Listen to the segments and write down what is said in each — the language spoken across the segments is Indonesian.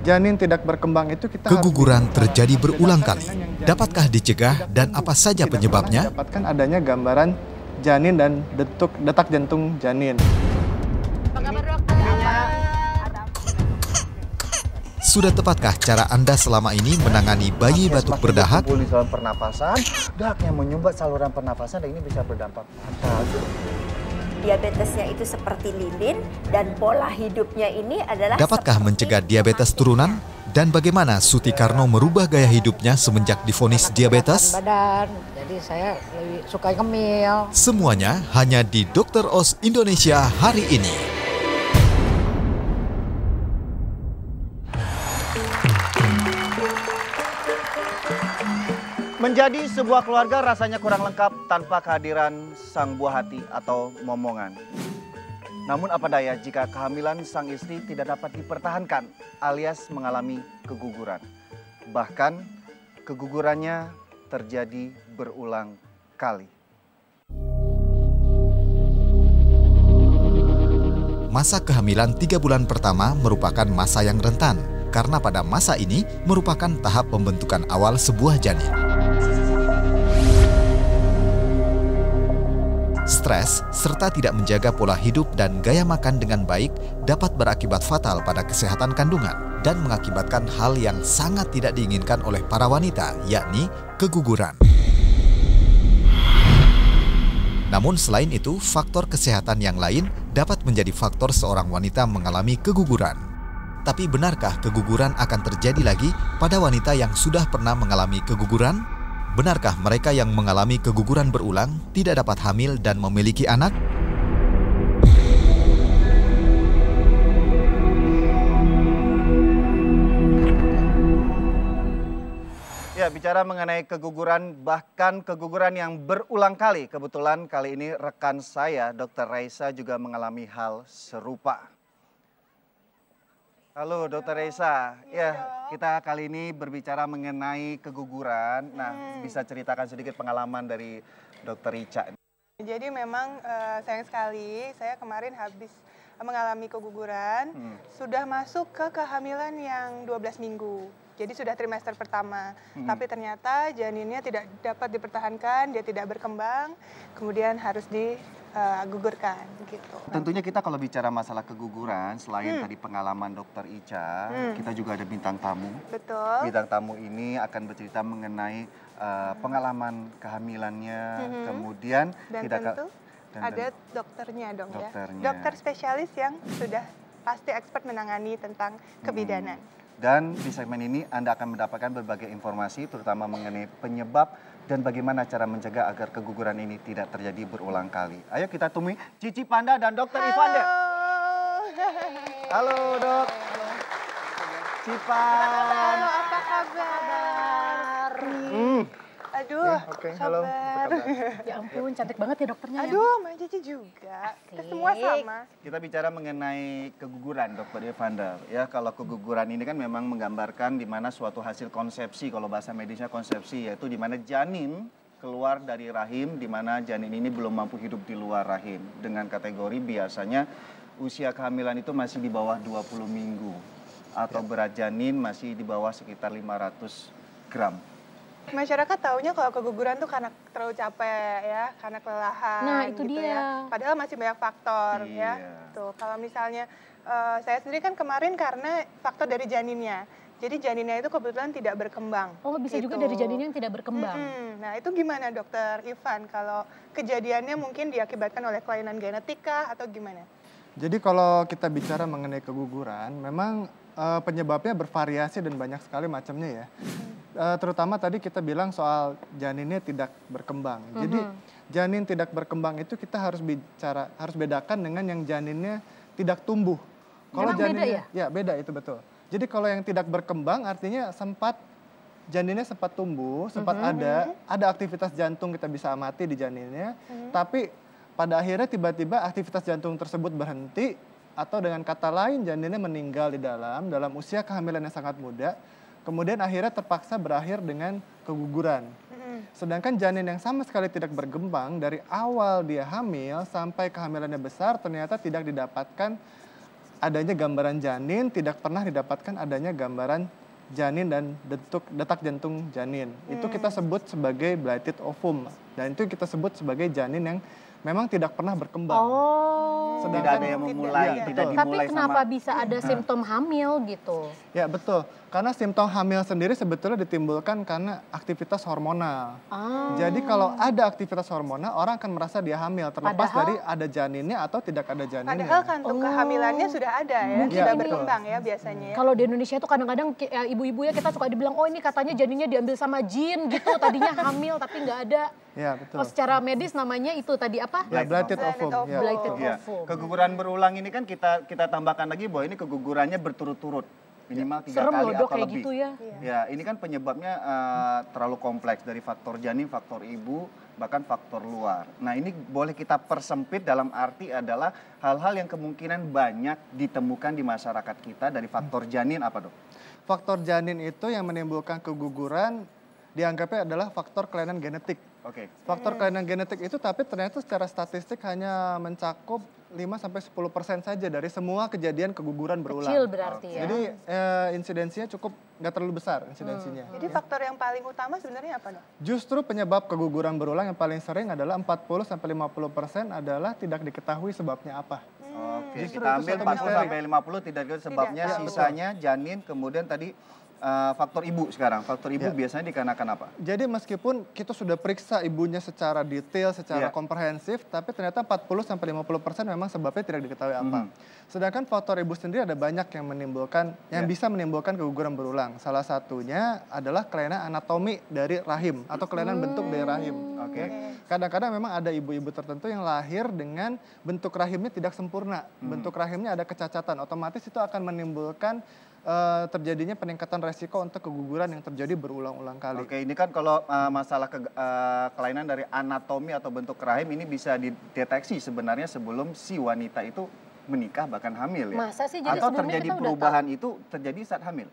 janin tidak berkembang itu kita Keguguran harus terjadi bicara, berulang membedakan kali. dengan yang janin Dapatkah dicegah tidak dan tumbuh. apa saja Tidak penyebabnya? pernah dapatkan adanya gambaran janin dan detak jantung janin. Apa kabar dokter? Sudah tepatkah cara Anda selama ini menangani bayi batuk berdahak? Berkumpul di saluran pernapasan, dahak yang menyumbat saluran pernapasan dan ini bisa berdampak fatal. Diabetesnya itu seperti lilin dan pola hidupnya ini adalah Dapatkah mencegah diabetes turunan? Dan bagaimana Sutikarno merubah gaya hidupnya semenjak divonis diabetes? Badan, jadi saya lebih suka ngemil. Semuanya hanya di Dr. Oz Indonesia hari ini. Menjadi sebuah keluarga rasanya kurang lengkap tanpa kehadiran sang buah hati atau momongan. Namun apa daya jika kehamilan sang istri tidak dapat dipertahankan alias mengalami keguguran. Bahkan kegugurannya terjadi berulang kali. Masa kehamilan 3 bulan pertama merupakan masa yang rentan. Karena pada masa ini merupakan tahap pembentukan awal sebuah janin. Stres serta tidak menjaga pola hidup dan gaya makan dengan baik dapat berakibat fatal pada kesehatan kandungan dan mengakibatkan hal yang sangat tidak diinginkan oleh para wanita, yakni keguguran. Namun selain itu, faktor kesehatan yang lain dapat menjadi faktor seorang wanita mengalami keguguran. Tapi benarkah keguguran akan terjadi lagi pada wanita yang sudah pernah mengalami keguguran? Benarkah mereka yang mengalami keguguran berulang tidak dapat hamil dan memiliki anak? Ya, bicara mengenai keguguran, bahkan keguguran yang berulang kali. Kebetulan kali ini rekan saya, Dr. Raisa, juga mengalami hal serupa. Halo Dr. Raisa, ya kita kali ini berbicara mengenai keguguran. Nah, bisa ceritakan sedikit pengalaman dari Dr. Ica. Jadi memang sayang sekali saya kemarin habis mengalami keguguran, sudah masuk ke kehamilan yang 12 minggu. Jadi sudah trimester pertama, tapi ternyata janinnya tidak dapat dipertahankan, dia tidak berkembang, kemudian harus digugurkan gitu. Tentunya kita kalau bicara masalah keguguran, selain tadi pengalaman Dr. Ica, kita juga ada bintang tamu. Betul. Bintang tamu ini akan bercerita mengenai pengalaman kehamilannya, kemudian Dan tentu ada dokternya dong dokternya. ya. Dokter spesialis yang sudah pasti expert menangani tentang kebidanan. Dan di segmen ini Anda akan mendapatkan berbagai informasi terutama mengenai penyebab dan bagaimana cara mencegah agar keguguran ini tidak terjadi berulang kali. Ayo kita temui Cici Panda dan Dr. Ivanda. Halo dok. Cipan. Halo, apa kabar? Aduh, halo. Ya ampun, cantik banget ya dokternya. Aduh, Mbak Cici juga. Kita semua sama. Kita bicara mengenai keguguran, Dr. Evander. Ya, kalau keguguran ini kan memang menggambarkan di mana suatu hasil konsepsi, kalau bahasa medisnya konsepsi, yaitu di mana janin keluar dari rahim, di mana janin ini belum mampu hidup di luar rahim. Dengan kategori biasanya usia kehamilan itu masih di bawah 20 minggu. Atau berat janin masih di bawah sekitar 500 gram. Masyarakat taunya kalau keguguran tuh karena terlalu capek ya, karena kelelahan. Nah, itu gitu dia. Ya. Padahal masih banyak faktor ya. Tuh, kalau misalnya saya sendiri kan kemarin karena faktor dari janinnya. Jadi janinnya itu kebetulan tidak berkembang. Oh, bisa juga dari janin yang tidak berkembang. Nah, itu gimana Dokter Ivan kalau kejadiannya mungkin diakibatkan oleh kelainan genetika atau gimana? Jadi kalau kita bicara mengenai keguguran, memang penyebabnya bervariasi dan banyak sekali macamnya ya. Terutama tadi kita bilang soal janinnya tidak berkembang. Jadi janin tidak berkembang itu kita harus bedakan dengan yang janinnya tidak tumbuh. Kalau janinnya beda ya? Ya beda itu betul. Jadi kalau yang tidak berkembang artinya janinnya sempat tumbuh, sempat ada aktivitas jantung kita bisa amati di janinnya, tapi pada akhirnya tiba-tiba aktivitas jantung tersebut berhenti atau dengan kata lain janinnya meninggal di dalam usia kehamilan yang sangat muda. Kemudian akhirnya terpaksa berakhir dengan keguguran. Sedangkan janin yang sama sekali tidak berkembang dari awal dia hamil sampai kehamilannya besar ternyata tidak didapatkan adanya gambaran janin, tidak pernah didapatkan adanya gambaran janin dan detak jantung janin. Itu kita sebut sebagai blighted ovum. Dan itu kita sebut sebagai janin yang memang tidak pernah berkembang. Tidak ada yang memulai, tidak Tapi dimulai kenapa sama. bisa ada simptom hamil gitu? Ya betul, karena simptom hamil sendiri sebetulnya ditimbulkan karena aktivitas hormonal. Jadi kalau ada aktivitas hormonal, orang akan merasa dia hamil, terlepas Padahal- dari ada janinnya atau tidak ada janinnya. Padahal kantung kehamilannya sudah ada ya, Mungkin sudah ini- berkembang ya biasanya. Kalau di Indonesia itu kadang-kadang ibu-ibu ya kita suka dibilang, oh ini katanya janinnya diambil sama jin gitu, tadinya hamil tapi nggak ada. Ya betul. Oh, secara medis namanya itu tadi apa? Ya, blighted ovum. Ya. Blighted Ya, ovum. keguguran berulang ini kan kita tambahkan lagi bahwa ini kegugurannya berturut-turut minimal 3 Serem kali loh, Dok, atau kayak lebih. gitu ya. Ya, ini kan penyebabnya terlalu kompleks dari faktor janin, faktor ibu, bahkan faktor luar. Nah, ini boleh kita persempit dalam arti adalah hal-hal yang kemungkinan banyak ditemukan di masyarakat kita dari faktor janin apa, Dok? Faktor janin itu yang menimbulkan keguguran dianggapnya adalah faktor kelainan genetik. Oke. Faktor kelainan genetik itu tapi ternyata secara statistik hanya mencakup 5-10% saja dari semua kejadian keguguran berulang. Kecil berarti ya. Jadi insidensinya cukup nggak terlalu besar insidensinya. Jadi faktor yang paling utama sebenarnya apa, Dok? Justru penyebab keguguran berulang yang paling sering adalah 40-50% adalah tidak diketahui sebabnya apa. Oke, Justru kita itu ambil satu 40 misteri. sampai 50 tidak ada sebabnya, Tidak tahu. sisanya janin, kemudian tadi faktor ibu sekarang. Faktor ibu Ya. biasanya dikarenakan apa? Jadi meskipun kita sudah periksa ibunya secara detail, secara Ya. komprehensif, tapi ternyata 40-50% memang sebabnya tidak diketahui apa. Sedangkan faktor ibu sendiri ada banyak yang menimbulkan, yang Ya. bisa menimbulkan keguguran berulang. Salah satunya adalah kelainan anatomi dari rahim atau kelainan bentuk dari rahim. Oke. Kadang-kadang memang ada ibu-ibu tertentu yang lahir dengan bentuk rahimnya tidak sempurna. Bentuk rahimnya ada kecacatan, otomatis itu akan menimbulkan terjadinya peningkatan resiko untuk keguguran yang terjadi berulang-ulang kali. Oke, ini kan kalau masalah kelainan dari anatomi atau bentuk rahim ini bisa dideteksi sebenarnya sebelum si wanita itu menikah bahkan hamil ya. Masa sih? Jadi Atau sebelumnya terjadi kita udah perubahan itu terjadi saat hamil.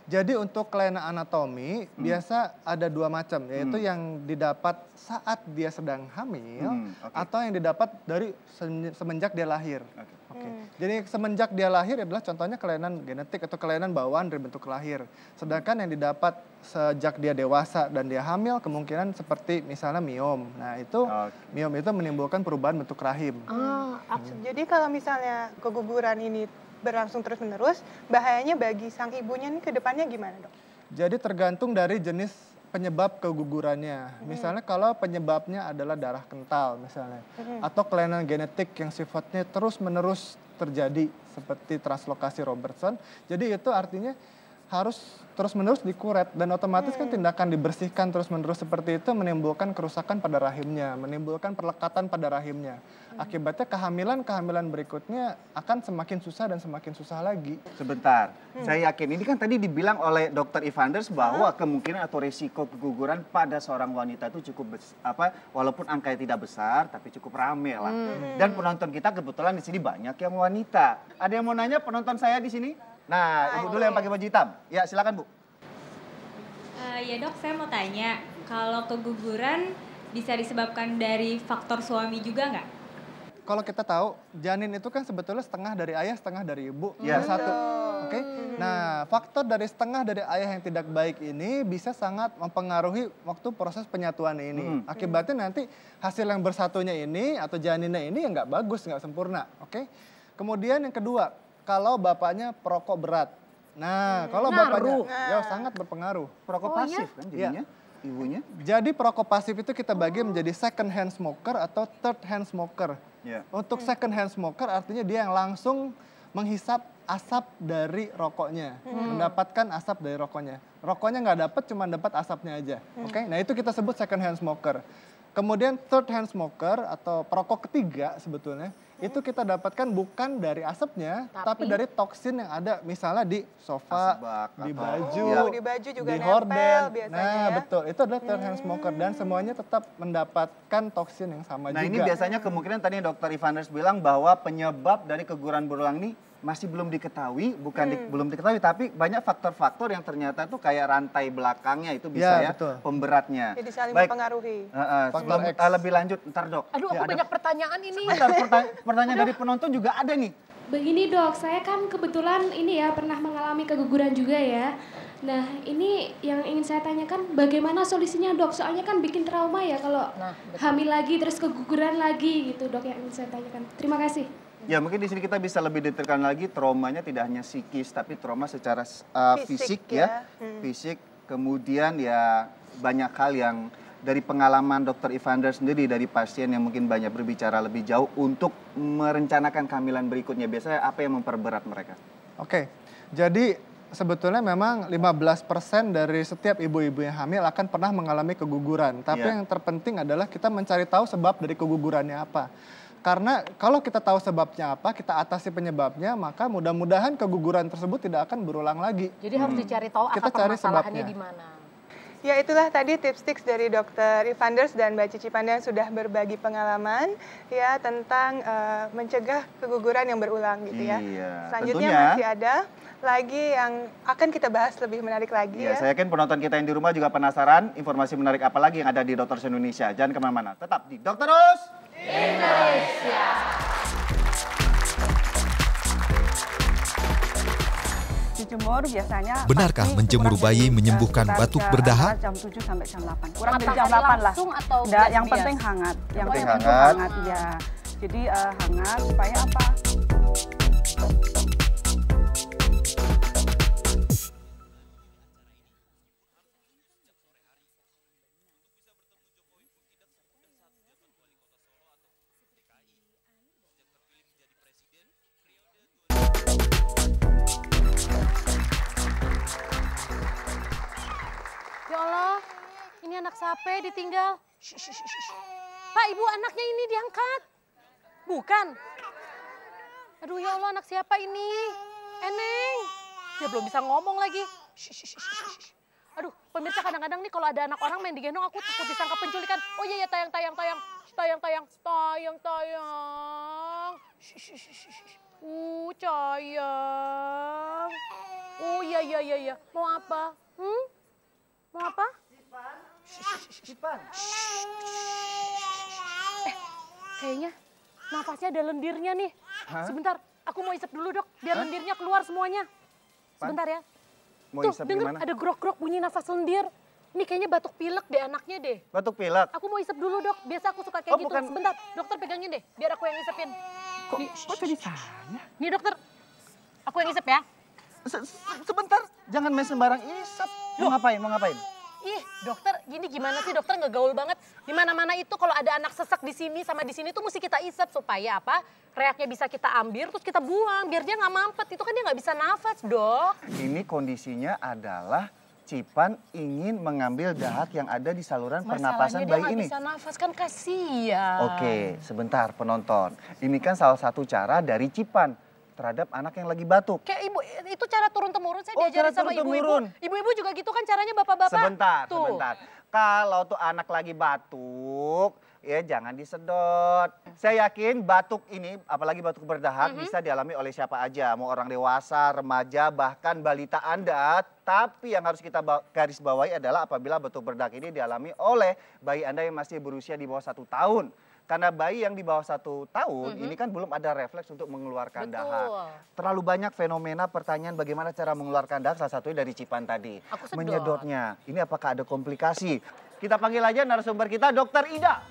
Jadi untuk kelainan anatomi biasa ada dua macam, yaitu yang didapat saat dia sedang hamil Oke. atau yang didapat dari semenjak dia lahir. Oke. Oke. Jadi semenjak dia lahir adalah contohnya kelainan genetik atau kelainan bawaan dari bentuk lahir. Sedangkan yang didapat sejak dia dewasa dan dia hamil kemungkinan seperti misalnya miom. Nah itu miom itu menimbulkan perubahan bentuk rahim. Jadi kalau misalnya keguguran ini berlangsung terus-menerus, bahayanya bagi sang ibunya nih ke depannya gimana, Dok? Jadi tergantung dari jenis penyebab kegugurannya. Misalnya kalau penyebabnya adalah darah kental misalnya. Atau kelainan genetik yang sifatnya terus-menerus terjadi seperti translokasi Robertson. Jadi itu artinya harus terus-menerus dikuret dan otomatis kan tindakan dibersihkan terus-menerus seperti itu menimbulkan kerusakan pada rahimnya, menimbulkan perlekatan pada rahimnya. Akibatnya kehamilan berikutnya akan semakin susah dan semakin susah lagi. Sebentar, saya yakin ini kan tadi dibilang oleh Dr. Ivanders bahwa kemungkinan atau risiko keguguran pada seorang wanita itu cukup walaupun angkanya tidak besar tapi cukup rame lah. Dan penonton kita kebetulan di sini banyak yang wanita. Ada yang mau nanya penonton saya di sini? Nah, ibu dulu yang pakai baju hitam. Ya, silakan Bu. Ya dok, saya mau tanya, kalau keguguran bisa disebabkan dari faktor suami juga nggak? Kalau kita tahu janin itu kan sebetulnya setengah dari ayah, setengah dari ibu. Ya. Satu. Oke. Nah, faktor dari setengah dari ayah yang tidak baik ini bisa sangat mempengaruhi waktu proses penyatuan ini. Akibatnya nanti hasil yang bersatunya ini atau janinnya ini ya nggak bagus, nggak sempurna. Oke. Kemudian yang kedua, kalau bapaknya perokok berat. Nah, kalau bapaknya ya sangat berpengaruh. Perokok pasif kan jadinya, ibunya. Jadi perokok pasif itu kita bagi menjadi second hand smoker atau third hand smoker. Ya. Untuk second hand smoker artinya dia yang langsung menghisap asap dari rokoknya, mendapatkan asap dari rokoknya. Rokoknya nggak dapat, cuma dapat asapnya aja. Oke, nah itu kita sebut second hand smoker. Kemudian third hand smoker atau perokok ketiga sebetulnya itu kita dapatkan bukan dari asapnya, tapi dari toksin yang ada misalnya di sofa, Asbak di atau- baju, di baju juga di nempel horden. biasanya Nah ya. betul, itu adalah third hand smoker dan semuanya tetap mendapatkan toksin yang sama Nah, juga. ini biasanya kemungkinan tadi Dr. Ivanders bilang bahwa penyebab dari keguguran berulang ini masih belum diketahui, belum diketahui, tapi banyak faktor-faktor yang ternyata tuh kayak rantai belakangnya itu bisa Ya, ya, betul. pemberatnya. Jadi saling Baik, mempengaruhi. sebelum Faktor X. lebih lanjut, ntar Dok. Aduh, aku banyak pertanyaan ini. Bentar, pertanyaan dari penonton juga ada nih. Begini dok, saya kan kebetulan ini ya pernah mengalami keguguran juga ya. Nah ini yang ingin saya tanyakan bagaimana solusinya dok? Soalnya kan bikin trauma ya kalau hamil lagi terus keguguran lagi gitu dok yang ingin saya tanyakan. Terima kasih. Ya mungkin di sini kita bisa lebih detailkan lagi traumanya tidak hanya psikis tapi trauma secara fisik ya. Fisik kemudian ya banyak hal yang dari pengalaman Dr. Evander sendiri dari pasien yang mungkin banyak berbicara lebih jauh untuk merencanakan kehamilan berikutnya. Biasanya apa yang memperberat mereka? Oke, jadi sebetulnya memang 15% dari setiap ibu-ibu yang hamil akan pernah mengalami keguguran. Tapi yang terpenting adalah kita mencari tahu sebab dari kegugurannya apa. Karena kalau kita tahu sebabnya apa, kita atasi penyebabnya, maka mudah-mudahan keguguran tersebut tidak akan berulang lagi. Jadi harus dicari tahu Kita apa cari permasalahannya sebabnya. di mana. Ya itulah tadi tips-tips dari Dr. Evanders dan Mbak Cici Panda yang sudah berbagi pengalaman ya tentang mencegah keguguran yang berulang gitu ya. Selanjutnya tentunya, masih ada lagi yang akan kita bahas lebih menarik lagi ya. Saya yakin penonton kita yang di rumah juga penasaran informasi menarik apa lagi yang ada di Dokter Indonesia. Jangan kemana-mana, tetap di Dokter Indonesia. Dijemur biasanya. Benarkah menjemur bayi menyembuhkan batuk berdahak? Jam 7 sampai jam 8. Kurang dari jam 8 lah. Langsung atau Nggak, yang bias? penting hangat. Yang penting penting hangat. hangat ya. Jadi hangat supaya apa? Ya Allah, ini anak siapa ditinggal? Pak, ibu anaknya ini diangkat. Bukan. Aduh ya Allah, anak siapa ini? Eneng. Dia belum bisa ngomong lagi. Aduh, pemirsa kadang-kadang nih kalau ada anak orang main digendong aku takut disangka penculikan. Oh iya ya tayang. Sayang. Oh iya. Mau apa? Mau apa? Cipan. Kayaknya nafasnya ada lendirnya nih. Hah? Sebentar, aku mau isep dulu dok, biar lendirnya keluar semuanya. Sebentar ya. Mau Tuh, isep denger gimana? ada grok-grok bunyi nafas lendir. Ini kayaknya batuk pilek deh anaknya deh. Batuk pilek. Aku mau isep dulu dok, biasa aku suka kayak gitu. bukan. Sebentar, dokter pegangin deh, biar aku yang isepin. Kok jadi saya? Nih dokter, aku yang isep ya. Sebentar, jangan main sembarang isep. Mau ngapain? Ih, dokter, gini gimana sih dokter ngegaul banget. Di mana-mana itu kalau ada anak sesak di sini sama di sini tuh mesti kita isep supaya apa? Reaknya bisa kita ambil terus kita buang biar dia nggak mampet. Itu kan dia nggak bisa nafas, dok. Ini kondisinya adalah Cipan ingin mengambil dahak yang ada di saluran pernapasan bayi ini. Masalahnya dia nggak bisa nafas kan kasihan. Oke, sebentar penonton. Ini kan salah satu cara dari Cipan terhadap anak yang lagi batuk. Kayak ibu, itu cara turun-temurun saya cara diajarin sama turun-temurun. ibu-ibu. Ibu-ibu juga gitu kan caranya bapak-bapak. Sebentar. Kalau tuh anak lagi batuk, ya jangan disedot. Saya yakin batuk ini, apalagi batuk berdahak, bisa dialami oleh siapa aja. Mau orang dewasa, remaja, bahkan balita Anda. Tapi yang harus kita garis bawahi adalah apabila batuk berdahak ini dialami oleh bayi Anda yang masih berusia di bawah 1 tahun. Karena bayi yang di bawah 1 tahun ini kan belum ada refleks untuk mengeluarkan dahak. Terlalu banyak fenomena pertanyaan bagaimana cara mengeluarkan dahak, salah satunya dari Cipan tadi. Menyedotnya. Ini apakah ada komplikasi? Kita panggil aja narasumber kita, Dokter Ida.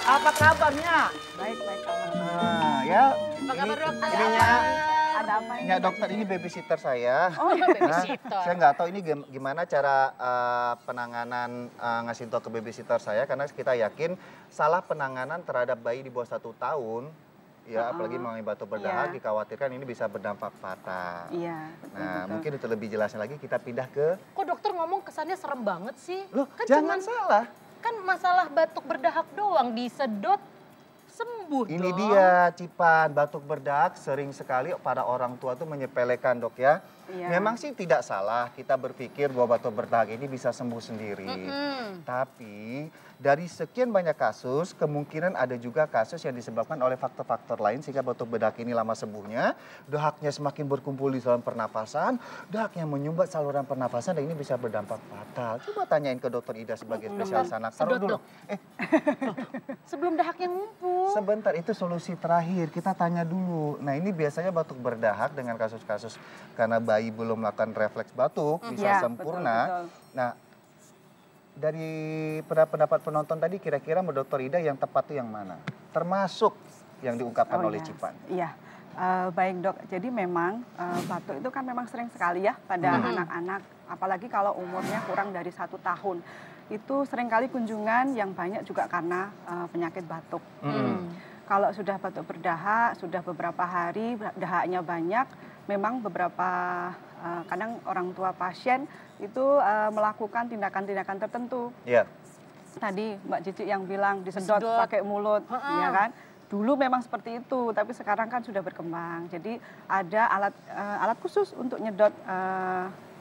Apa kabarnya? Baik. Nah, ya. Apa kabar dokter? Ada apa ini? Ya dokter, ini babysitter saya. Oh, babysitter. Saya nggak tahu ini gimana cara penanganan ngasih tahu ke babysitter saya, karena kita yakin salah penanganan terhadap bayi di bawah 1 tahun, ya apalagi mengalami batuk berdahak, dikhawatirkan ini bisa berdampak fatal. Iya. Nah, mungkin untuk lebih jelasnya lagi kita pindah ke. Kok dokter ngomong kesannya serem banget sih? Loh, kan jangan salah. Kan masalah batuk berdahak doang, disedot sembuh Ini dong. dia Cipan, batuk berdahak sering sekali para orang tua tuh menyepelekan dok ya. Memang sih tidak salah kita berpikir bahwa batuk berdahak ini bisa sembuh sendiri. Tapi dari sekian banyak kasus, kemungkinan ada juga kasus yang disebabkan oleh faktor-faktor lain sehingga batuk berdahak ini lama sembuhnya, dahaknya semakin berkumpul di saluran pernapasan, dahaknya menyumbat saluran pernapasan dan ini bisa berdampak fatal. Coba tanyain ke Dokter Ida sebagai spesialis anak. Taruh dulu. Sebelum dahaknya ngumpul. Sebentar, itu solusi terakhir. Kita tanya dulu. Nah, ini biasanya batuk berdahak dengan kasus-kasus karena bayi belum melakukan refleks batuk bisa sempurna. Betul. Nah, dari pendapat penonton tadi kira-kira menurut Dokter Ida yang tepat itu yang mana? Termasuk yang diungkapkan oleh Cipan. Iya, baik Dok. Jadi memang batuk itu kan memang sering sekali ya pada anak-anak. Apalagi kalau umurnya kurang dari 1 tahun. Itu seringkali kunjungan yang banyak juga karena penyakit batuk. Kalau sudah batuk berdahak, sudah beberapa hari dahaknya banyak, memang beberapa kadang orang tua pasien itu melakukan tindakan-tindakan tertentu. Tadi Mbak Cici yang bilang disedot pakai mulut, ya kan? Dulu memang seperti itu, tapi sekarang kan sudah berkembang. Jadi ada alat khusus untuk nyedot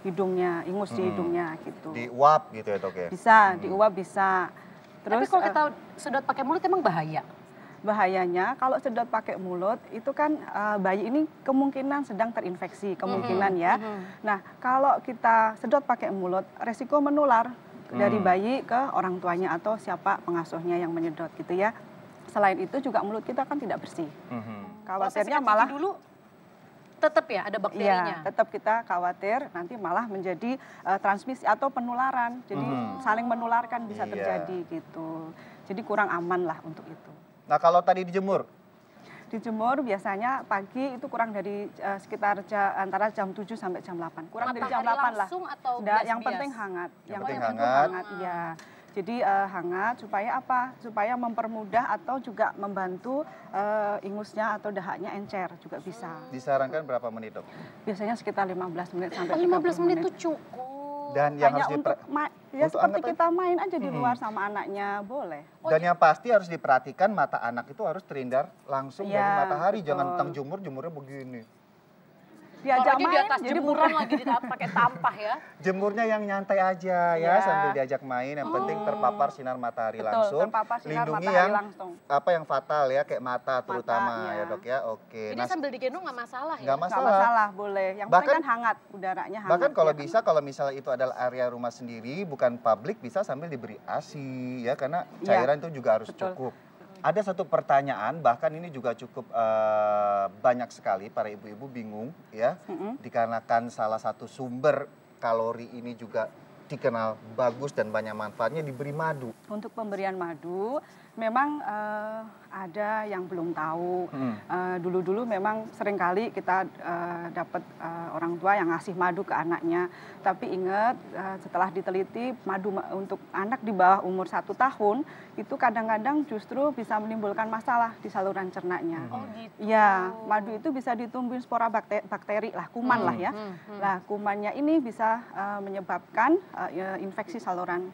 hidungnya, ingus di hidungnya gitu. Diuap gitu ya Dok ya? Bisa, diuap bisa. Tapi Terus kalau kita sedot pakai mulut emang bahaya? Bahayanya kalau sedot pakai mulut itu kan bayi ini kemungkinan sedang terinfeksi, kemungkinan ya. Nah kalau kita sedot pakai mulut, resiko menular dari bayi ke orang tuanya atau siapa pengasuhnya yang menyedot gitu ya. Selain itu juga mulut kita kan tidak bersih. Khawatirnya malah dulu tetap ya ada bakterinya. Iya, tetap kita khawatir nanti malah menjadi transmisi atau penularan. Jadi saling menularkan bisa terjadi gitu. Jadi kurang aman lah untuk itu. Nah kalau tadi dijemur? Dijemur biasanya pagi itu kurang dari sekitar antara jam 7 sampai jam 8. Kurang dari jam 8 lah. Atau yang penting hangat. Yang penting hangat, ya. Jadi hangat supaya apa? Supaya mempermudah atau juga membantu ingusnya atau dahaknya encer juga bisa. Disarankan berapa menit Dok? Biasanya sekitar 15 menit sampai 15 menit itu cukup. Dan yang harus ya seperti kita main aja di luar sama anaknya, boleh. Dan yang pasti harus diperhatikan mata anak itu harus terhindar langsung dari matahari, jangan tentang jemurnya begini. Diajak main, di atas jemuran lagi pakai tampah ya. Jemurnya yang nyantai aja ya, sambil diajak main. Yang penting terpapar sinar matahari langsung. Lindungi yang apa yang fatal ya, kayak mata terutama ya Dok ya. Oke. Ini sambil digendong nggak masalah ya? Nggak masalah. Nggak masalah, boleh. Yang penting kan hangat, udaranya hangat. Bahkan kalau bisa, kalau misalnya itu adalah area rumah sendiri, bukan publik, bisa sambil diberi ASI ya, karena cairan itu juga harus cukup. Ada satu pertanyaan, bahkan ini juga cukup banyak sekali para ibu-ibu bingung ya, dikarenakan salah satu sumber kalori ini juga dikenal bagus dan banyak manfaatnya, diberi madu. Untuk pemberian madu, memang ada yang belum tahu. Dulu-dulu memang seringkali kita dapat orang tua yang ngasih madu ke anaknya. Tapi ingat, setelah diteliti, madu untuk anak di bawah umur 1 tahun, itu kadang-kadang justru bisa menimbulkan masalah di saluran cernanya. Oh gitu. Ya, madu itu bisa ditumbuhin spora bakteri lah, kuman lah ya. Nah, kumannya ini bisa menyebabkan infeksi saluran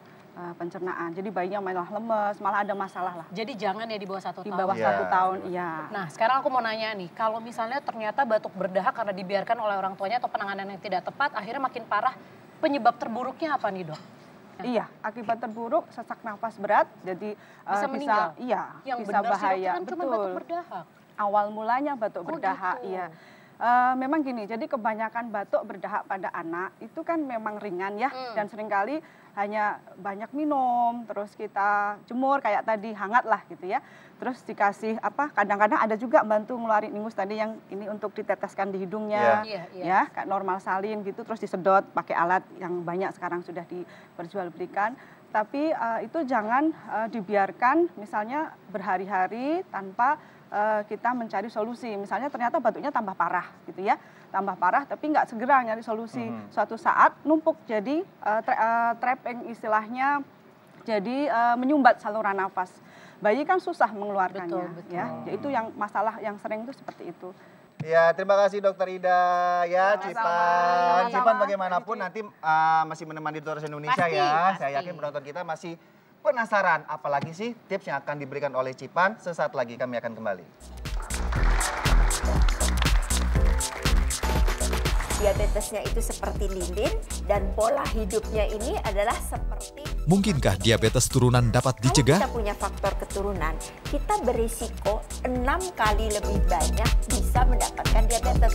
pencernaan. Jadi bayinya malah lemes, malah ada masalah lah. Jadi jangan ya di bawah 1 tahun. Di bawah 1 tahun, iya. Nah, sekarang aku mau nanya nih, kalau misalnya ternyata batuk berdahak karena dibiarkan oleh orang tuanya atau penanganan yang tidak tepat, akhirnya makin parah, penyebab terburuknya apa nih Dok? Iya, akibat terburuk sesak nafas berat, jadi bisa meninggal. Iya, yang bisa bahaya. Kan cuma batuk berdahak. Awal mulanya batuk berdahak, gitu. iya. Memang gini, jadi kebanyakan batuk berdahak pada anak itu kan memang ringan ya, dan seringkali hanya banyak minum, terus kita jemur kayak tadi, hangat lah gitu ya. Terus dikasih kadang-kadang ada juga bantu ngeluarin ingus tadi yang ini untuk diteteskan di hidungnya, ya kayak normal salin gitu, terus disedot pakai alat yang banyak sekarang sudah diperjualbelikan. Tapi itu jangan dibiarkan misalnya berhari-hari tanpa kita mencari solusi. Misalnya ternyata batuknya tambah parah gitu ya, tambah parah tapi nggak segera nyari solusi. Suatu saat numpuk jadi trapping istilahnya, jadi menyumbat saluran nafas. Bayi kan susah mengeluarkannya, ya. Itu yang masalah yang sering itu seperti itu. Ya, terima kasih Dokter Ida ya, Cipan. Cipan bagaimanapun nanti masih menemani Dokter Indonesia ya. Saya yakin penonton kita masih penasaran apalagi sih tips yang akan diberikan oleh Cipan. Sesaat lagi kami akan kembali. diabetesnya itu seperti lilin dan pola hidupnya ini adalah seperti... Mungkinkah diabetes turunan dapat dicegah? Kalau kita punya faktor keturunan, kita berisiko 6 kali lebih banyak bisa mendapatkan diabetes.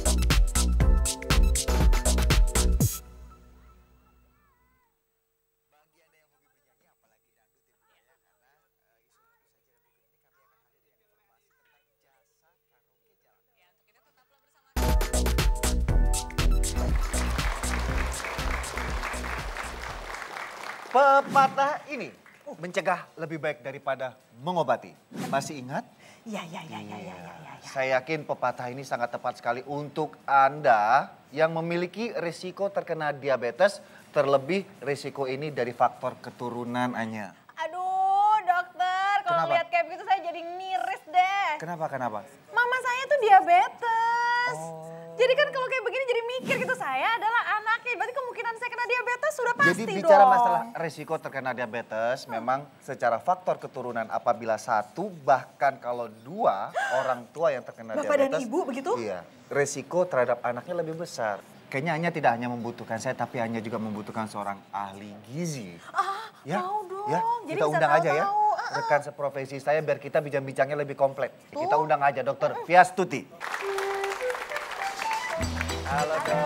Pepatah ini mencegah lebih baik daripada mengobati. Masih ingat? Ya. Saya yakin pepatah ini sangat tepat sekali untuk Anda yang memiliki risiko terkena diabetes, terlebih risiko ini dari faktor keturunan, Anya. Aduh, dokter, kalau Kenapa? lihat kayak begitu saya jadi miris deh. Kenapa? Mama saya tuh diabetes. Jadi kan kalau kayak begini jadi mikir gitu, saya adalah anaknya. Berarti kemungkinan saya kena diabetes sudah pasti Jadi dong. bicara masalah risiko terkena diabetes, memang secara faktor keturunan apabila satu, bahkan kalau 2 orang tua yang terkena Bapak diabetes. dan ibu begitu? Iya, risiko terhadap anaknya lebih besar. Kayaknya Anya tidak hanya membutuhkan saya, tapi Anya juga membutuhkan seorang ahli gizi. Mau dong. Ya, Jadi kita bisa undang aja ya. tahu. Rekan seprofesi saya biar kita bincang-bincangnya lebih komplek. Kita undang aja Dokter Fiastuti. Halo dok.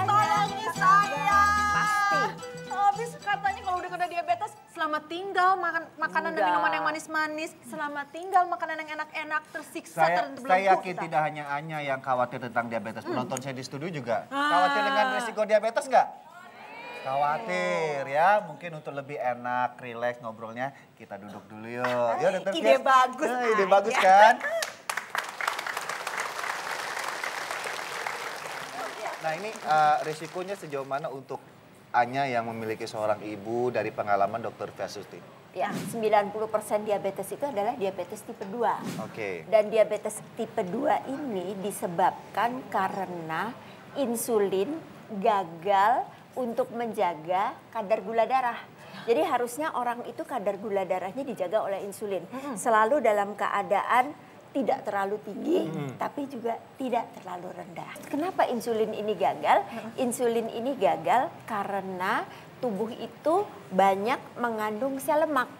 Tolongi saya. Pasti. Habis katanya kalau udah kena diabetes, selamat tinggal makan makanan dan minuman yang manis-manis. Selamat tinggal makanan yang enak-enak, tersiksa, Saya terbelenggu yakin kita. tidak hanya Anya yang khawatir tentang diabetes. Penonton saya di studio juga khawatir dengan risiko diabetes nggak? Khawatir ya, mungkin untuk lebih enak, rileks ngobrolnya, kita duduk dulu yuk. Yuk Dokter Ide Fias. bagus, Ide Anya. bagus kan? Nah ini risikonya sejauh mana untuk Anya yang memiliki seorang ibu dari pengalaman Dokter Fiastuti? Ya, 90% diabetes itu adalah diabetes tipe 2. Oke. Dan diabetes tipe 2 ini disebabkan karena insulin gagal untuk menjaga kadar gula darah. Jadi harusnya orang itu kadar gula darahnya dijaga oleh insulin. Selalu dalam keadaan tidak terlalu tinggi, tapi juga tidak terlalu rendah. Kenapa insulin ini gagal? Insulin ini gagal karena tubuh itu banyak mengandung sel lemak.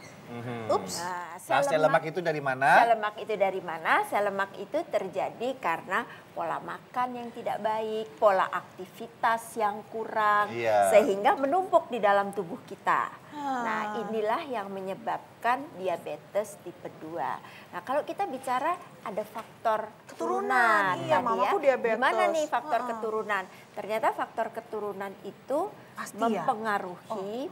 Ups. Nah, sel lemak itu dari mana? Sel lemak itu dari mana? Sel lemak itu terjadi karena pola makan yang tidak baik, pola aktivitas yang kurang, sehingga menumpuk di dalam tubuh kita. Nah, inilah yang menyebabkan diabetes tipe 2. Nah, kalau kita bicara ada faktor keturunan. Iya, tadi mamaku diabetes. Gimana nih faktor keturunan? Ternyata faktor keturunan itu mempengaruhi.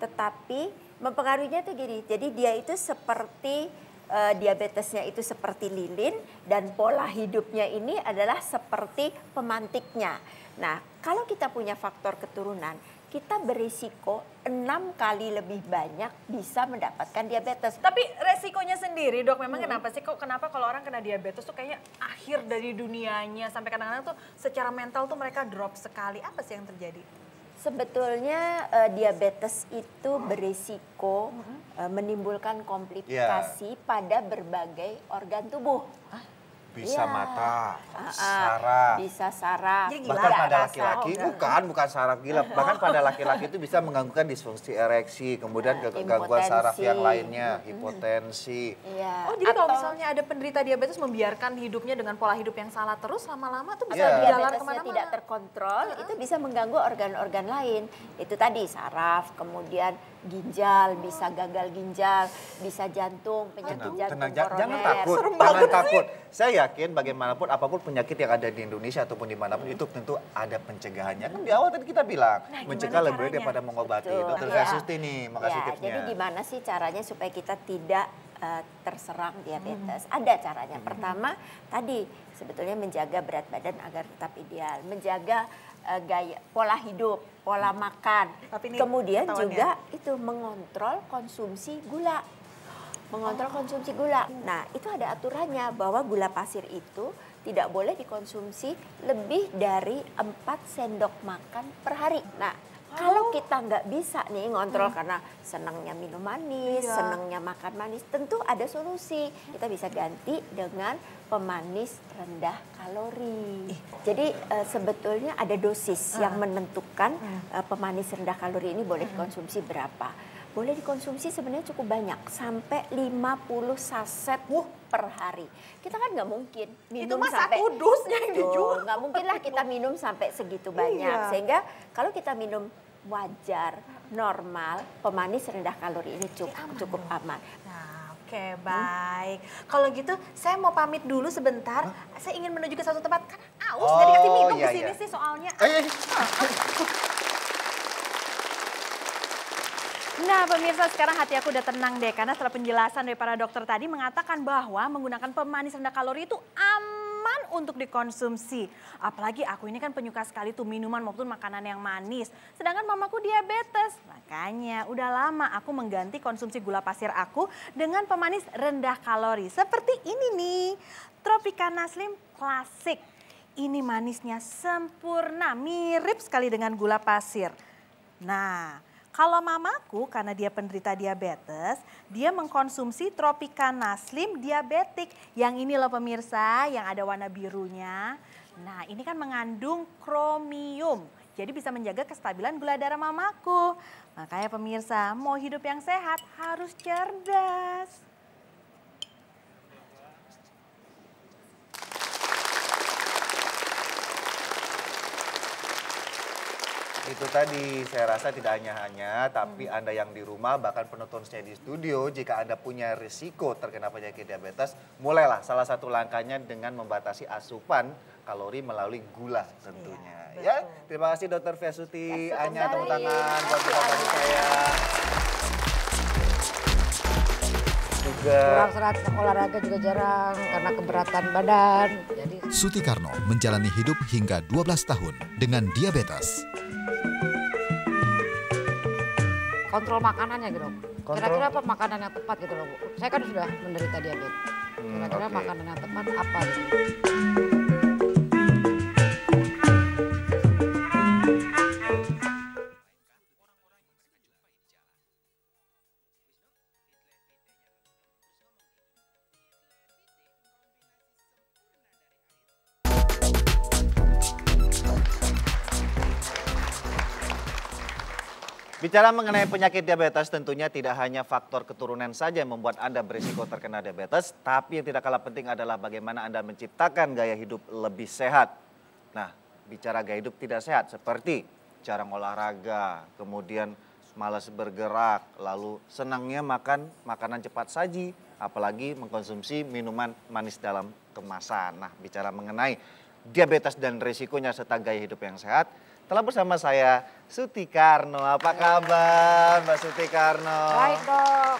Tetapi mempengaruhinya tuh gini. Jadi dia itu seperti diabetesnya itu seperti lilin dan pola hidupnya ini adalah seperti pemantiknya. Nah, kalau kita punya faktor keturunan, kita berisiko 6 kali lebih banyak bisa mendapatkan diabetes. Tapi resikonya sendiri dok, memang kenapa kalau orang kena diabetes tuh kayaknya akhir dari dunianya, sampai kadang-kadang tuh secara mental tuh mereka drop sekali. Apa sih yang terjadi? Sebetulnya diabetes itu berisiko menimbulkan komplikasi pada berbagai organ tubuh. Bisa mata, saraf. Bisa saraf. Bahkan pada laki-laki, bukan saraf gila. Bahkan pada laki-laki itu bisa mengganggukan disfungsi ereksi, kemudian gangguan saraf yang lainnya, hipotensi. Oh, jadi kalau misalnya ada penderita diabetes membiarkan hidupnya dengan pola hidup yang salah terus, lama-lama tuh bisa jalan kemana-mana. Tidak terkontrol, itu bisa mengganggu organ-organ lain. Itu tadi saraf, kemudian ginjal, bisa gagal ginjal, bisa jantung, penyakit jantung koroner. Jangan takut, jangan takut. Saya yakin bagaimanapun apapun penyakit yang ada di Indonesia ataupun dimanapun itu tentu ada pencegahannya. Kan di awal tadi kita bilang mencegah lebih baik daripada mengobati. Dokter Fiastuti nih, makasih tipsnya. Jadi gimana sih caranya supaya kita tidak terserang diabetes? Ada caranya. Pertama tadi sebetulnya menjaga berat badan agar tetap ideal, menjaga gaya pola hidup, pola makan. Kemudian juga itu mengontrol konsumsi gula. Mengontrol konsumsi gula. Nah, itu ada aturannya bahwa gula pasir itu tidak boleh dikonsumsi lebih dari 4 sendok makan per hari. Nah, Kalau kita nggak bisa nih ngontrol karena senangnya minum manis, senangnya makan manis, tentu ada solusi. Kita bisa ganti dengan pemanis rendah kalori. Jadi sebetulnya ada dosis yang menentukan pemanis rendah kalori ini boleh dikonsumsi berapa. Boleh dikonsumsi sebenarnya cukup banyak, sampai 50 saset per hari. Kita kan nggak mungkin minum sampai satu dusnya yang dijual. nggak mungkin lah kita minum sampai segitu banyak. Sehingga kalau kita minum wajar, normal, pemanis rendah kalori ini cukup aman. Nah, oke, baik. Kalau gitu saya mau pamit dulu sebentar. Saya ingin menuju ke satu tempat karena aus. Jadi kasih minum ke sini sih soalnya. Nah pemirsa, sekarang hati aku udah tenang deh. Karena setelah penjelasan dari para dokter tadi mengatakan bahwa menggunakan pemanis rendah kalori itu aman untuk dikonsumsi. Apalagi aku ini kan penyuka sekali tuh minuman maupun makanan yang manis. Sedangkan mamaku diabetes. Makanya udah lama aku mengganti konsumsi gula pasir aku dengan pemanis rendah kalori. Seperti ini nih, Tropicana Slim Classic. Ini manisnya sempurna, mirip sekali dengan gula pasir. Nah, kalau mamaku karena dia penderita diabetes, dia mengkonsumsi Tropicana Slim Diabetik. Yang ini loh pemirsa, yang ada warna birunya. Nah ini kan mengandung kromium. Jadi bisa menjaga kestabilan gula darah mamaku. Makanya pemirsa, mau hidup yang sehat harus cerdas. Itu tadi, saya rasa tidak hanya tapi Anda yang di rumah, bahkan penonton saya di studio, jika Anda punya risiko terkena penyakit diabetes, mulailah salah satu langkahnya dengan membatasi asupan kalori melalui gula tentunya. Ya, terima kasih Dr. Viasuti, Anya, tepuk tangan buat kita saya. Juga Kurang serat, olahraga juga jarang karena keberatan badan. Jadi Suti-Karno menjalani hidup hingga 12 tahun dengan diabetes. kontrol makanannya gitu. Kira-kira apa makanan yang tepat gitu loh Bu. Saya kan sudah menderita diabetes. Kira-kira makanan yang tepat apa gitu. Bicara mengenai penyakit diabetes, tentunya tidak hanya faktor keturunan saja yang membuat Anda berisiko terkena diabetes, tapi yang tidak kalah penting adalah bagaimana Anda menciptakan gaya hidup lebih sehat. Nah, bicara gaya hidup tidak sehat seperti jarang olahraga, kemudian malas bergerak, lalu senangnya makan makanan cepat saji, apalagi mengkonsumsi minuman manis dalam kemasan. Nah, bicara mengenai diabetes dan risikonya serta gaya hidup yang sehat, telah bersama saya Suti-Karno. Apa kabar Mbak Suti-Karno? Baik Dok.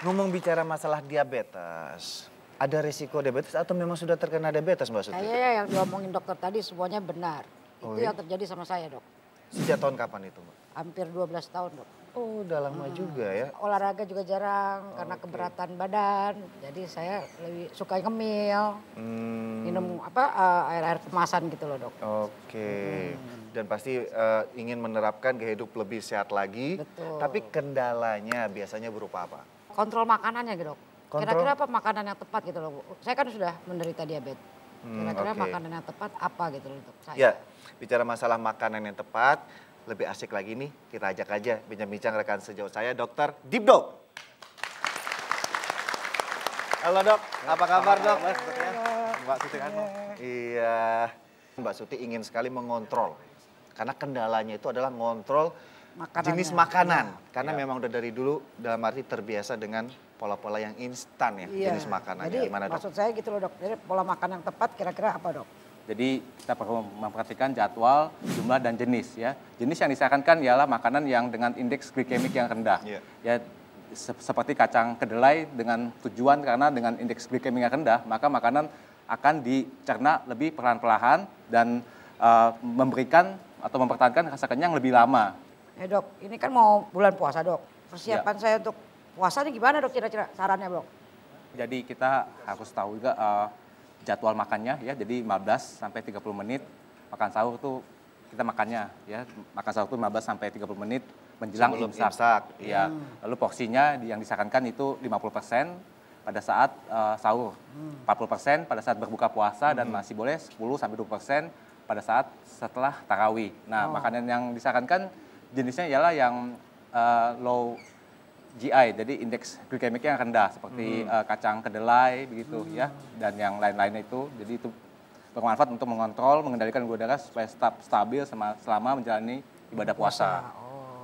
Ngomong bicara masalah diabetes, ada risiko diabetes atau memang sudah terkena diabetes Mbak Suti? Kayaknya yang diomongin dokter tadi semuanya benar. Oh, Itu yang terjadi sama saya Dok. Sejak tahun kapan itu Mbak? Hampir 12 tahun Dok. Oh udah lama juga ya. Olahraga juga jarang karena keberatan badan. Jadi saya lebih suka ngemil. Minum air-air kemasan gitu loh Dok. Oke. Dan pasti ingin menerapkan gaya hidup lebih sehat lagi. Betul. Tapi kendalanya biasanya berupa apa? Kontrol makanannya gitu Dok. Kira-kira apa makanan yang tepat gitu loh Bu. Saya kan sudah menderita diabetes. Kira-kira makanan yang tepat apa gitu loh untuk saya. Ya, bicara masalah makanan yang tepat, lebih asik lagi nih, kita ajak aja bincang-bincang rekan sejauh saya, Dr. Dibdo. Halo Dok, apa kabar Dok? Mbak Suti Karno. Iya, Mbak Suti ingin sekali mengontrol, karena kendalanya itu adalah ngontrol jenis makanan. Karena memang udah dari dulu dalam arti terbiasa dengan pola-pola yang instan ya, jenis makanan. Jadi gimana, Dok? maksud saya gitu loh Dok, jadi pola makan yang tepat kira-kira apa Dok? Jadi kita perlu memperhatikan jadwal, jumlah, dan jenis ya. Jenis yang disarankan ialah makanan yang dengan indeks glikemik yang rendah. Ya seperti kacang kedelai dengan tujuan karena dengan indeks glikemik yang rendah, maka makanan akan dicerna lebih perlahan-lahan dan memberikan atau mempertahankan rasa kenyang lebih lama. Dok, ini kan mau bulan puasa Dok. Persiapan saya untuk puasa ini gimana Dok kira-kira sarannya Dok? Jadi kita harus tahu juga jadwal makannya ya, jadi 15 sampai 30 menit makan sahur tuh kita makannya ya, makan sahur itu 15 sampai 30 menit menjelang Sebelum imsak. imsak, Ya. Lalu porsinya yang disarankan itu 50% pada saat sahur, 40% pada saat berbuka puasa dan masih boleh 10 sampai 20% pada saat setelah tarawih. Nah, makanan yang disarankan jenisnya ialah yang low GI, jadi indeks glikemiknya yang rendah seperti kacang kedelai begitu ya, dan yang lain-lainnya itu. Jadi itu bermanfaat untuk mengontrol, mengendalikan gula darah supaya tetap stabil selama menjalani ibadah puasa.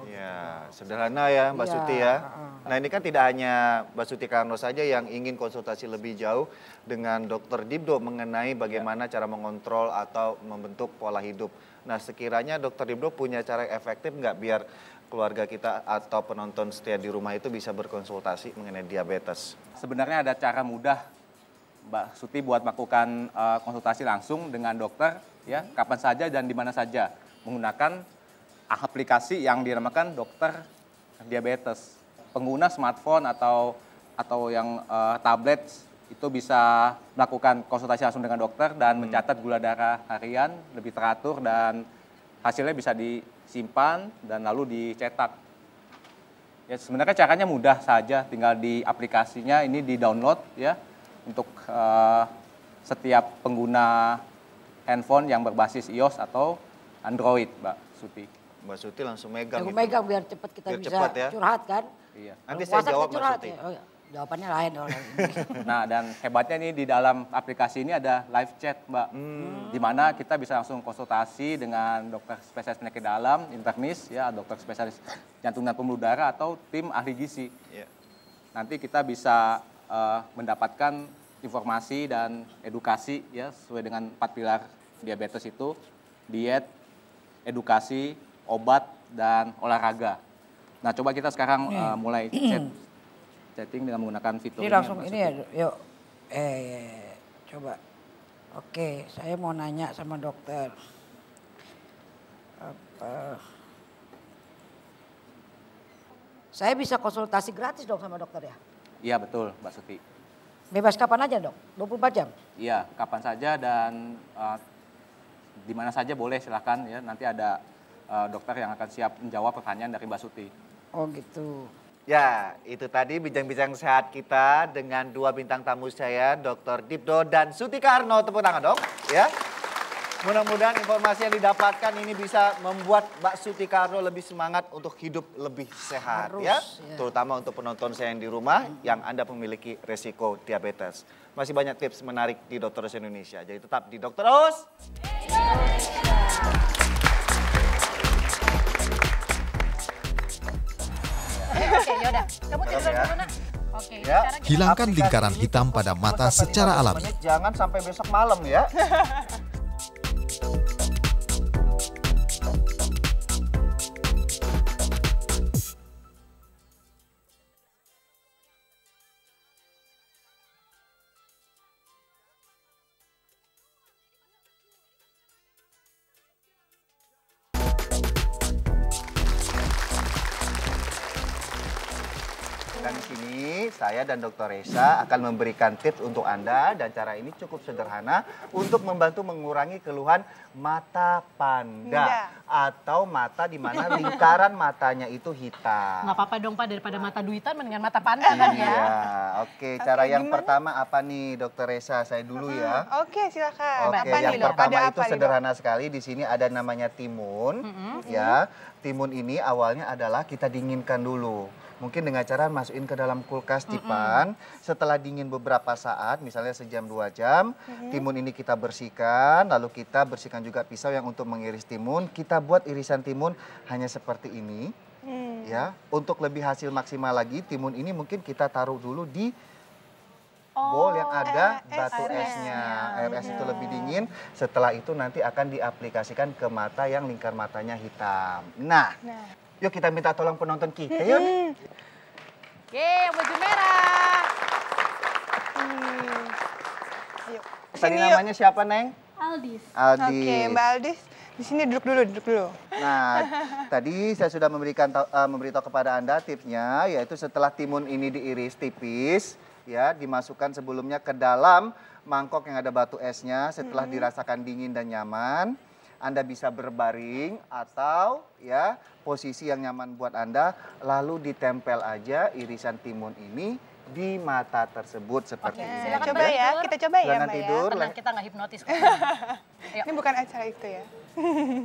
Ya, sederhana ya Mbak Suti ya. Nah ini kan tidak hanya Mbak Suti Karno saja yang ingin konsultasi lebih jauh dengan Dr. Dibdo mengenai bagaimana cara mengontrol atau membentuk pola hidup. Nah sekiranya Dr. Dibdo punya cara yang efektif nggak biar keluarga kita atau penonton setia di rumah itu bisa berkonsultasi mengenai diabetes? Sebenarnya ada cara mudah Mbak Suti buat melakukan konsultasi langsung dengan dokter ya, kapan saja dan di mana saja menggunakan aplikasi yang dinamakan dokter diabetes. Pengguna smartphone atau yang tablet itu bisa melakukan konsultasi langsung dengan dokter dan mencatat gula darah harian lebih teratur dan hasilnya bisa disimpan dan lalu dicetak. Ya sebenarnya caranya mudah saja, tinggal di aplikasinya ini di-download ya untuk setiap pengguna handphone yang berbasis iOS atau Android, Mbak Suti. Mbak Suti langsung megang Aku gitu. megang biar cepat kita Biar bisa cepat ya. curhat kan. Iya. Nanti Kalau saya puasa jawab kita Mbak curhat Suti. ya. Oh, ya. Jawabannya lain orang ini. Nah dan hebatnya nih di dalam aplikasi ini ada live chat Mbak. Di mana kita bisa langsung konsultasi dengan dokter spesialis penyakit dalam, internis, ya, dokter spesialis jantung dan pembuluh darah atau tim ahli gizi. Yeah. Nanti kita bisa mendapatkan informasi dan edukasi ya sesuai dengan 4 pilar diabetes itu, diet, edukasi, obat, dan olahraga. Nah coba kita sekarang mulai chatting dengan menggunakan fitur Ini langsung ini ya, yuk. Coba. Oke, saya mau nanya sama dokter. Saya bisa konsultasi gratis dong sama dokter ya? Iya betul Mbak Suti. Bebas kapan aja dok? 24 jam? Iya, kapan saja dan di mana saja boleh silakan ya. Nanti ada dokter yang akan siap menjawab pertanyaan dari Mbak Suti. Oh gitu. Ya, itu tadi bincang-bincang sehat kita dengan 2 bintang tamu saya, Dr. Dibdo dan Suti Karno. Tepuk tangan dong, ya. Mudah-mudahan informasi yang didapatkan ini bisa membuat Mbak Suti Karno lebih semangat untuk hidup lebih sehat. Harus, ya. ya. Terutama untuk penonton saya yang di rumah yang Anda memiliki resiko diabetes. Masih banyak tips menarik di Dokter Oz Indonesia. Jadi tetap di Dokter Oz. Oke, yaudah. Kamu tidur dulu, Nak. Oke, Ya. sekarang kita Hilangkan lingkaran hitam pada mata secara alami. Jangan sampai besok malam ya. Dan di sini saya dan Dr. Reza akan memberikan tips untuk Anda dan cara ini cukup sederhana untuk membantu mengurangi keluhan mata panda atau mata di mana lingkaran matanya itu hitam. Nggak apa-apa dong Pak, daripada mata duitan mendingan mata panda kan ya. Iya, oke. Cara yang gimana? pertama apa nih, Dr. Reza? Saya dulu ya. Oke, silakan. Oke, Apa yang nih, Dok? pertama Ada itu apa nih, Dok? sederhana sekali. Di sini ada namanya timun, ya. Timun ini awalnya adalah kita dinginkan dulu. Mungkin dengan cara masukin ke dalam kulkas dipan. Setelah dingin beberapa saat, misalnya sejam 2 jam, timun ini kita bersihkan. Lalu kita bersihkan juga pisau yang untuk mengiris timun. Kita buat irisan timun hanya seperti ini, ya. Untuk lebih hasil maksimal lagi, timun ini mungkin kita taruh dulu di bowl yang ada batu esnya. Air es itu lebih dingin. Setelah itu nanti akan diaplikasikan ke mata yang lingkar matanya hitam. Nah, yuk kita minta tolong penonton kita yuk. Oke, yang baju merah. Ayo. Tadi Sini yuk. namanya siapa, Neng? Aldis. Aldis. Oke, Mbak Aldis. Di sini duduk dulu. Nah, tadi saya sudah memberitahu kepada Anda tipsnya, yaitu setelah timun ini diiris tipis, ya, dimasukkan sebelumnya ke dalam mangkok yang ada batu esnya. Setelah dirasakan dingin dan nyaman, Anda bisa berbaring atau ya posisi yang nyaman buat Anda, lalu ditempel aja irisan timun ini di mata tersebut seperti ini. Silakan coba ya, kita coba ya Silakan Mbak tidur. ya. Tenang, kita nggak hipnotis. Ini bukan acara itu ya.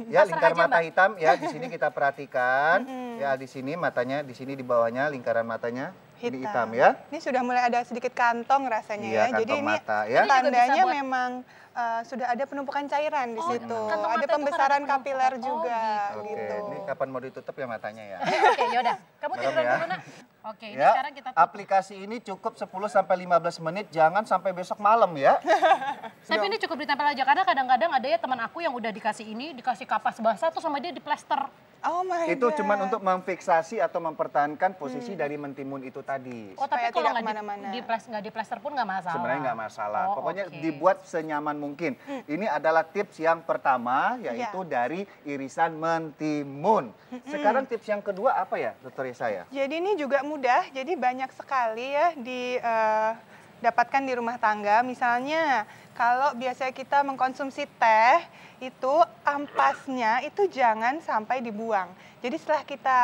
Ya, lingkar mata hitam ya, di sini kita perhatikan. Ya, di sini matanya, di sini di bawahnya lingkaran matanya ini hitam ya. Ini sudah mulai ada sedikit kantong rasanya Iya, ya. Jadi kantong ini mata ya. tandanya memang sudah ada penumpukan cairan di situ. Ada pembesaran kapiler juga Oke, gitu. ini kapan mau ditutup ya matanya ya? Oke, yaudah. Kamu tidur ya. dulu, Nak. Oke, ini Ya, sekarang kita tutup. aplikasi ini cukup 10 sampai 15 menit, jangan sampai besok malam ya. Tapi ini cukup ditempel aja, karena kadang-kadang ada ya teman aku yang udah dikasih ini, dikasih kapas basah, terus sama dia di plester. Oh my Itu God. cuman untuk memfiksasi atau mempertahankan posisi dari mentimun itu tadi. Oh, tapi Supaya kalau tidak nggak kemana-mana. nggak di plester pun nggak masalah. Sebenarnya nggak masalah. Oh, Pokoknya oke. dibuat senyaman mungkin. Ini adalah tips yang pertama, yaitu dari irisan mentimun. Sekarang tips yang kedua apa ya, Dokter Yesa ya? Jadi ini juga mudah, jadi banyak sekali ya didapatkan di rumah tangga. Misalnya kalau biasanya kita mengkonsumsi teh, itu ampasnya itu jangan sampai dibuang. Jadi setelah kita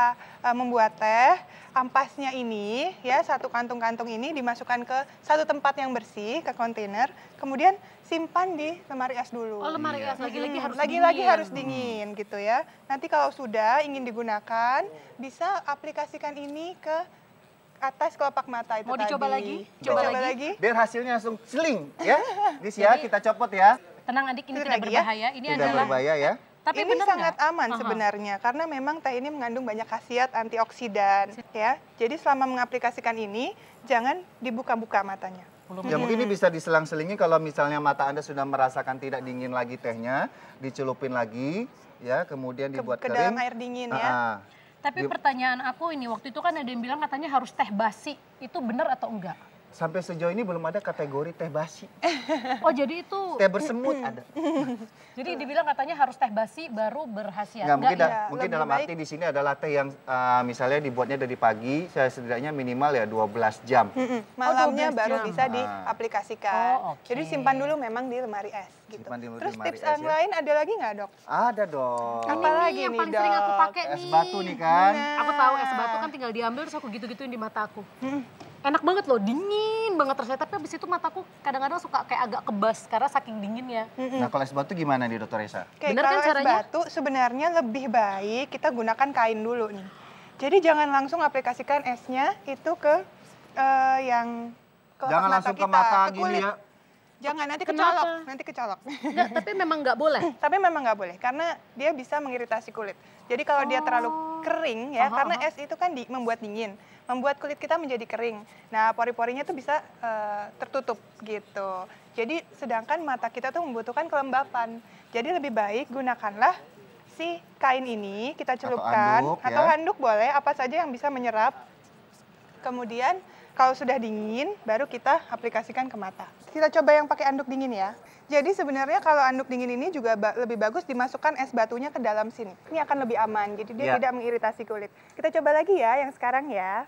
membuat teh, ampasnya ini ya satu kantung-kantung ini dimasukkan ke satu tempat yang bersih, ke kontainer, kemudian simpan di lemari es dulu. Oh, lemari es lagi-lagi harus Lagi-lagi dingin. harus dingin gitu ya. Nanti kalau sudah ingin digunakan, bisa aplikasikan ini ke atas kelopak mata itu Mau tadi. dicoba lagi? Coba Coba lagi. Biar hasilnya langsung seling ya. Ini ya, kita copot ya. Tenang adik, ini Itu tidak lagi ya. berbahaya. Ini Tidak adalah berbahaya ya. Tapi ini bener sangat nggak? aman Aha. sebenarnya karena memang teh ini mengandung banyak khasiat antioksidan ya. Jadi selama mengaplikasikan ini jangan dibuka-buka matanya. Ya mungkin ini bisa diselang-selingi kalau misalnya mata Anda sudah merasakan tidak dingin lagi tehnya, dicelupin lagi ya, kemudian dibuat Ke kering. dalam air dingin ya. Tapi pertanyaan aku ini, waktu itu kan ada yang bilang katanya harus teh basi. Itu benar atau enggak? Sampai sejauh ini belum ada kategori teh basi. Oh, jadi itu... Teh bersemut ada. Jadi dibilang katanya harus teh basi baru berkhasiat. Nggak, mungkin, Enggak ya? mungkin dalam arti di sini adalah teh yang misalnya dibuatnya dari pagi, saya setidaknya minimal ya 12 jam. Malamnya 12 baru jam. bisa diaplikasikan. Oh, oke. Jadi simpan dulu memang di lemari es gitu. Simpan di Terus lemari tips es, yang ya. lain ada lagi nggak dok? Ada dong. Apa lagi yang nih paling dok? sering aku pakai Es nih. batu nih kan. Aku tahu es batu kan tinggal diambil terus aku gitu-gituin di mata aku. Enak banget loh, dingin banget rasanya. Tapi abis itu mataku kadang-kadang suka kayak agak kebas karena saking dinginnya. Nah kalau es batu gimana nih Dokter Esa? Oke, Bener kalau kan es caranya? batu sebenarnya lebih baik kita gunakan kain dulu nih. Jadi jangan langsung aplikasikan esnya itu ke yang kelopak Jangan mata langsung ke kita, mata ke gini kulit. ya. Jangan, nanti Kenapa? kecolok, nanti kecolok. Enggak, tapi memang nggak boleh. Tapi memang nggak boleh karena dia bisa mengiritasi kulit. Jadi kalau dia terlalu kering ya, karena es itu kan membuat dingin, membuat kulit kita menjadi kering. Nah, pori-porinya tuh bisa tertutup gitu. Jadi sedangkan mata kita tuh membutuhkan kelembapan. Jadi lebih baik gunakanlah si kain ini kita celupkan atau handuk boleh, apa saja yang bisa menyerap. Kemudian kalau sudah dingin, baru kita aplikasikan ke mata. Kita coba yang pakai anduk dingin ya. Jadi sebenarnya kalau anduk dingin ini juga lebih bagus dimasukkan es batunya ke dalam sini. Ini akan lebih aman, jadi dia tidak mengiritasi kulit. Kita coba lagi ya yang sekarang ya.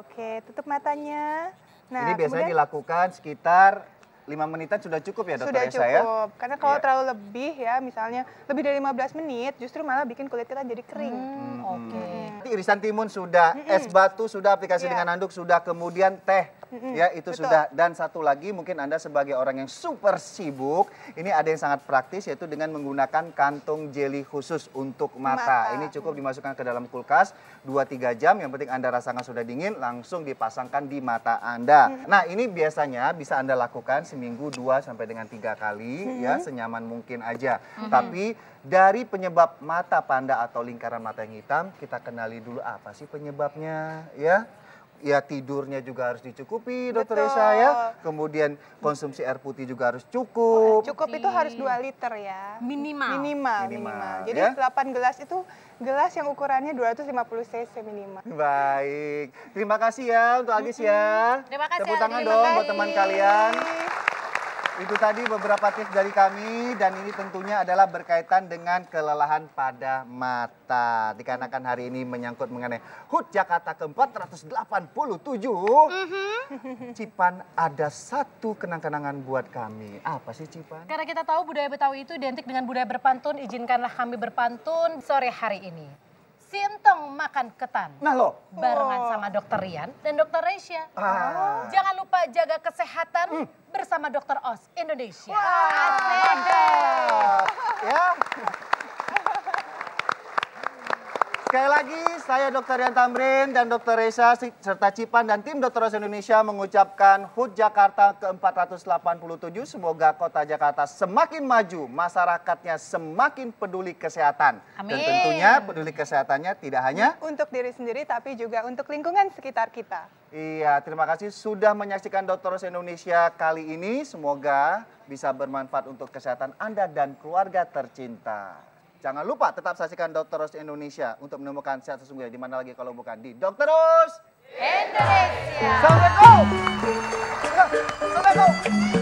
Oke, tutup matanya. Nah, ini biasanya kemudian dilakukan sekitar 5 menitan sudah cukup ya Dokter sudah Esa ya? cukup. Karena kalau terlalu lebih ya, misalnya lebih dari 15 menit, justru malah bikin kulit kita jadi kering. Oke. Nanti irisan timun sudah, es batu sudah, aplikasi dengan anduk sudah, kemudian teh ya itu sudah. Dan satu lagi mungkin Anda sebagai orang yang super sibuk, ini ada yang sangat praktis yaitu dengan menggunakan kantung jeli khusus untuk mata. Ini cukup dimasukkan ke dalam kulkas 2-3 jam, yang penting Anda rasakan sudah dingin, langsung dipasangkan di mata Anda. Nah ini biasanya bisa Anda lakukan seminggu 2 sampai dengan 3 kali ya, senyaman mungkin aja. Tapi dari penyebab mata panda atau lingkaran mata yang hitam, kita kenali dulu apa sih penyebabnya ya. Ya tidurnya juga harus dicukupi Dokter Esa ya. Kemudian konsumsi air putih juga harus cukup. Cukup itu harus 2 liter ya. Minimal. Minimal. Jadi ya. 8 gelas itu gelas yang ukurannya 250 cc minimal. Baik, terima kasih ya untuk Agis ya. Terima kasih, Tepuk tangan Agis. dong buat teman kalian. Itu tadi beberapa tips dari kami dan ini tentunya adalah berkaitan dengan kelelahan pada mata. Dikarenakan hari ini menyangkut mengenai HUT Jakarta ke-487. Cipan ada satu kenang-kenangan buat kami. Apa sih Cipan? Karena kita tahu budaya Betawi itu identik dengan budaya berpantun, izinkanlah kami berpantun sore hari ini. Sintong makan ketan. Nah loh. Barengan sama Dokter Rian dan Dokter Resya. Jangan lupa jaga kesehatan bersama Dokter Os Indonesia. Mantap. Ya. Sekali lagi saya Dr. Rian Tamrin dan Dr. Reza serta Cipan dan tim Dr. Os Indonesia mengucapkan HUT Jakarta ke-487. Semoga kota Jakarta semakin maju, masyarakatnya semakin peduli kesehatan. Amin. Dan tentunya peduli kesehatannya tidak hanya untuk diri sendiri tapi juga untuk lingkungan sekitar kita. Iya, terima kasih sudah menyaksikan Dr. Os Indonesia kali ini. Semoga bisa bermanfaat untuk kesehatan Anda dan keluarga tercinta. Jangan lupa tetap saksikan Dr. Os Indonesia untuk menemukan sehat sesungguhnya. Di mana lagi kalau bukan di Dr. Os Indonesia. Assalamualaikum. Assalamualaikum.